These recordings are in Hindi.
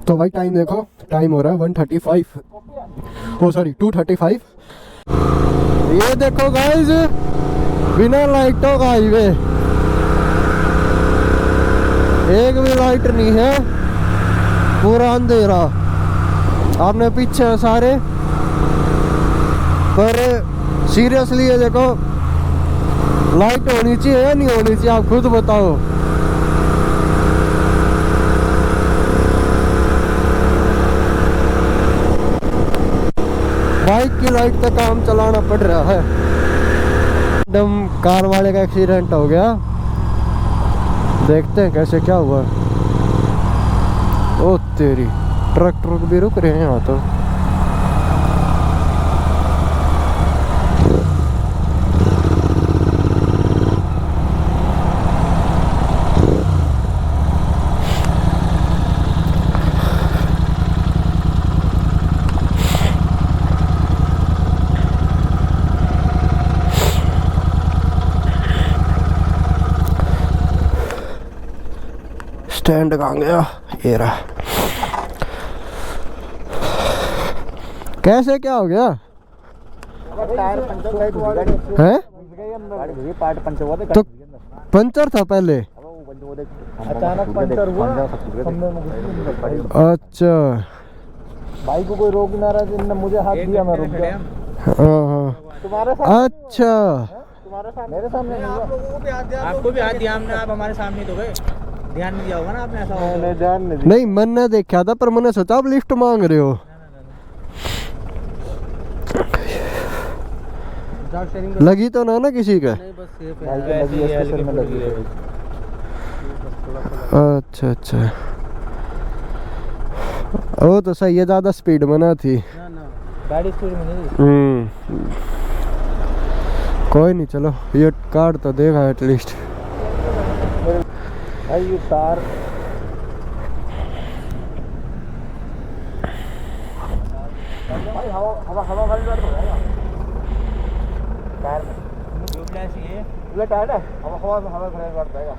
तो भाई टाइम देखो, टाइम हो रहा है 1:35, ओ सॉरी 2:35। ये देखो गाइस, बिना लाइटों का हाईवे, एक भी लाइट नहीं है, पूरा अंधेरा। आपने पीछे सारे, पर सीरियसली ये देखो, लाइट होनी चाहिए या नहीं होनी चाहिए, आप खुद बताओ। बाइक की लाइट पे काम चलाना पड़ रहा है। एकदम कार वाले का एक्सीडेंट हो गया, देखते हैं कैसे क्या हुआ। ओ तेरी, ट्रक भी रुक रहे हैं यहाँ तो। स्टैंड कहाँ गया, ये रहा। कैसे क्या हो गया? टायर पंचर है? पार्ट पंचर हुआ था तो पंचर था पहले? अचानक पंचर हुआ। अच्छा, भाई को कोई रोक ना रहा, जिनने मुझे हाथ दिया मैं रुक गया। हाँ। तुम्हारे साथ? अच्छा, तुम्हारे साथ? मेरे सामने नहीं हुआ। आपको भी हाथ दिया हमने, आप हमारे सामने तो गए, ध्यान नहीं दिया होगा ना आपने। ऐसा मैंने ध्यान नहीं दिया। नहीं मैंने देखा था, पर मैंने सोचा आप लिफ्ट मांग रहे हो। लगी तो ना किसी का? नहीं, बस ये भाई को लगी है, इसके सिर में लगी है। अच्छा अच्छा, वो तो सही है, ज्यादा स्पीड में ना थी। ना गाड़ी स्पीड में नहीं। कोई नहीं, चलो ये कार तो देगा एटलीस्ट। भाई ये तार भाई हवा वाली बात हो जाएगा टायर में। ट्यूबलेस ये ये टायर है, हवा भरने बात जाएगा।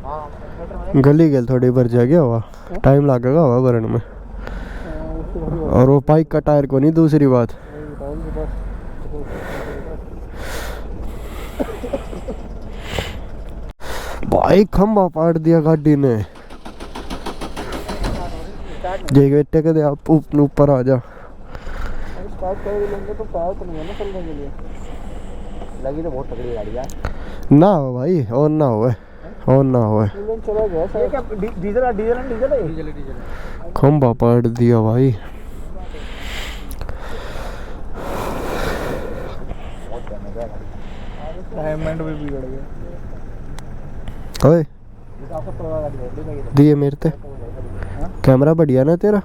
हाँ गली गल थोड़ी भर जाएगी हवा, टाइम लगेगा हवा भरने में। और वो बाइक का टायर को नहीं, दूसरी बात। भाई खंबा पाट दिया गाड़ी ने। जय बेटे के दे, आप ऊपर आ जा। स्टार्ट कर लेंगे तो टायर तो नहीं है ना चलने के लिए। लगी तो बहुत तगड़ी गाड़ी है ना हो भाई, ऑन ना होए, ऑन ना होए। इंजन चला गया। ये क्या डीजल है? खंबा पाट दिया भाई। डायमंड भी बिगड़ गया। ओए दिए मेरे ते, कैमरा बढ़िया ना तेरा?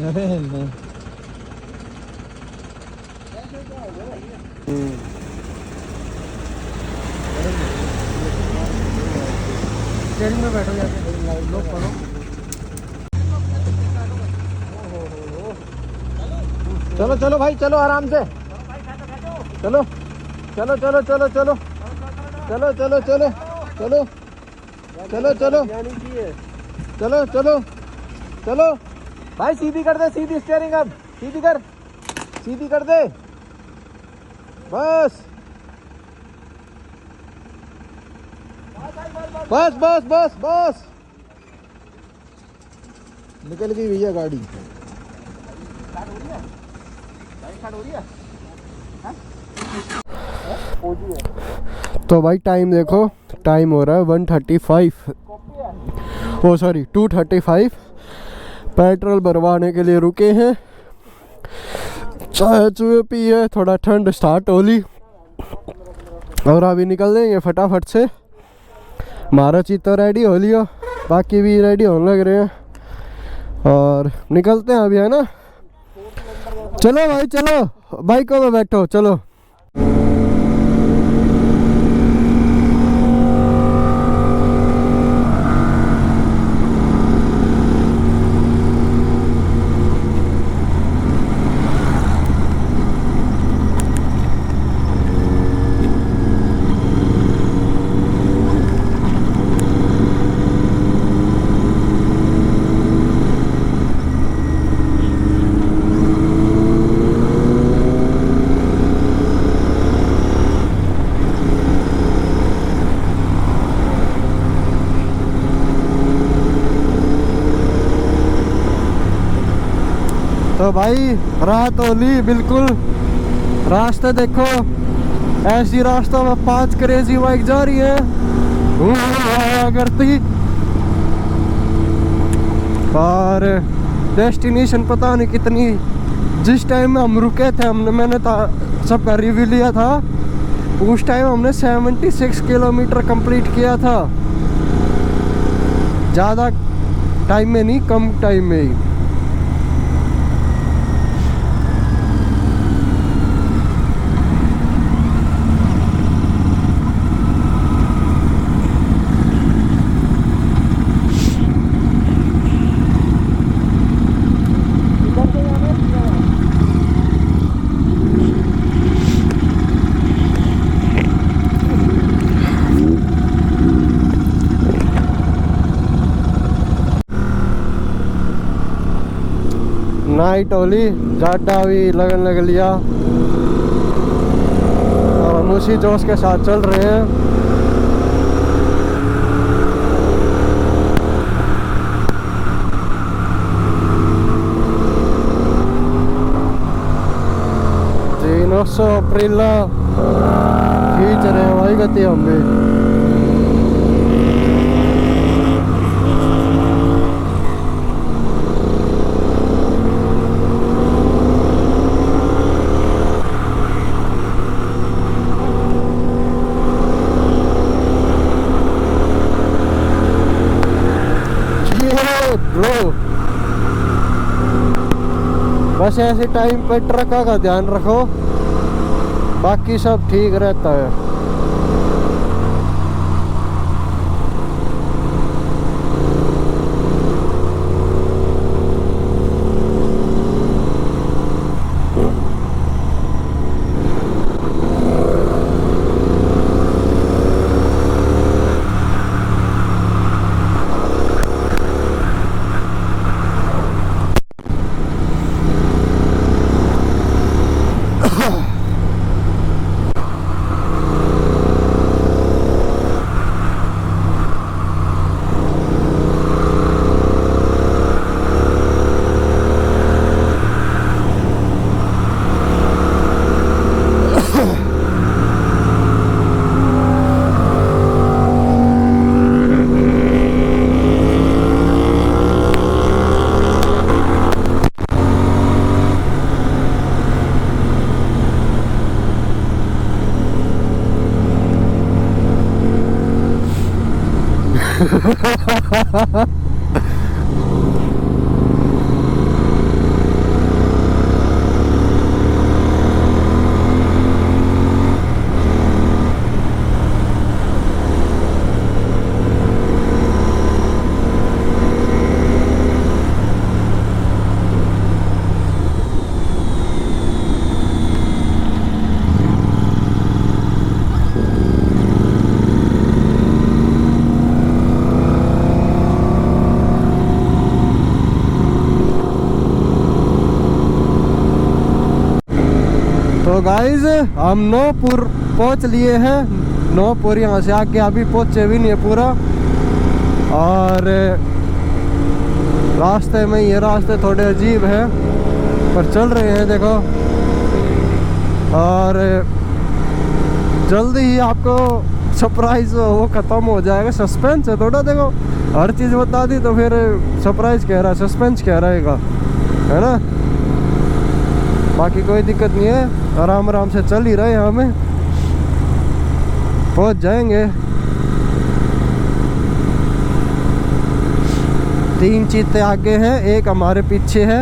अरे नहीं स्टीयरिंग में बैठो जाके, लोग पढ़ो। चलो चलो भाई, चलो आराम से, चलो चलो चलो चलो चलो चलो चलो चलो चलो चलो चलो चलो चलो चलो भाई, सीधी कर दे, सीधी स्टीयरिंग, अब सीधी कर दे बस बस बस बस बस। निकल गई भैया गाड़ी। तो भाई टाइम देखो, टाइम हो रहा है 1:35, ओ सॉरी 2:35। पेट्रोल भरवाने के लिए रुके हैं, चाय चूहे पी है, थोड़ा ठंड स्टार्ट हो ली, और अभी निकल देंगे फटाफट से। हमारा चीज तो रेडी हो लिया, बाकी भी रेडी होने लग रहे हैं, और निकलते हैं अभी, है ना? चलो भाई चलो, बाइकों में बैठो चलो। तो भाई रात होली बिल्कुल, रास्ते देखो, ऐसी रास्तों में 5 क्रेजी बाइक जा रही है करती, और डेस्टिनेशन पता नहीं कितनी, जिस टाइम में हम रुके थे मैंने सबका रिव्यू लिया था, उस टाइम हमने 76 किलोमीटर कंप्लीट किया था। ज़्यादा टाइम में नहीं, कम टाइम में ही। नाइट होली जाडा भी लगन लग लिया, और हम उसी जोश के साथ चल रहे हैं। Ginoso Aprilla खींच रहे हैं भाई गति हम भी। ब्रो बस ऐसे टाइम पे ट्रकों का ध्यान रखो, बाकी सब ठीक रहता है। तो गाइज हम नौपुर पहुंच लिए हैं। नौपुर यहाँ से आके अभी पहुंचे भी नहीं है पूरा, और रास्ते में ये रास्ते थोड़े अजीब हैं पर चल रहे हैं देखो, और जल्दी ही आपको सरप्राइज वो ख़त्म हो जाएगा। सस्पेंस है थोड़ा, देखो हर चीज़ बता दी तो फिर सरप्राइज कह रहा है, सस्पेंस क्या रहेगा, है ना। बाकी कोई दिक्कत नहीं है, आराम आराम से चल ही रहे हैं, हमें पहुंच जाएंगे। 3 चीते आगे हैं, एक हमारे पीछे है।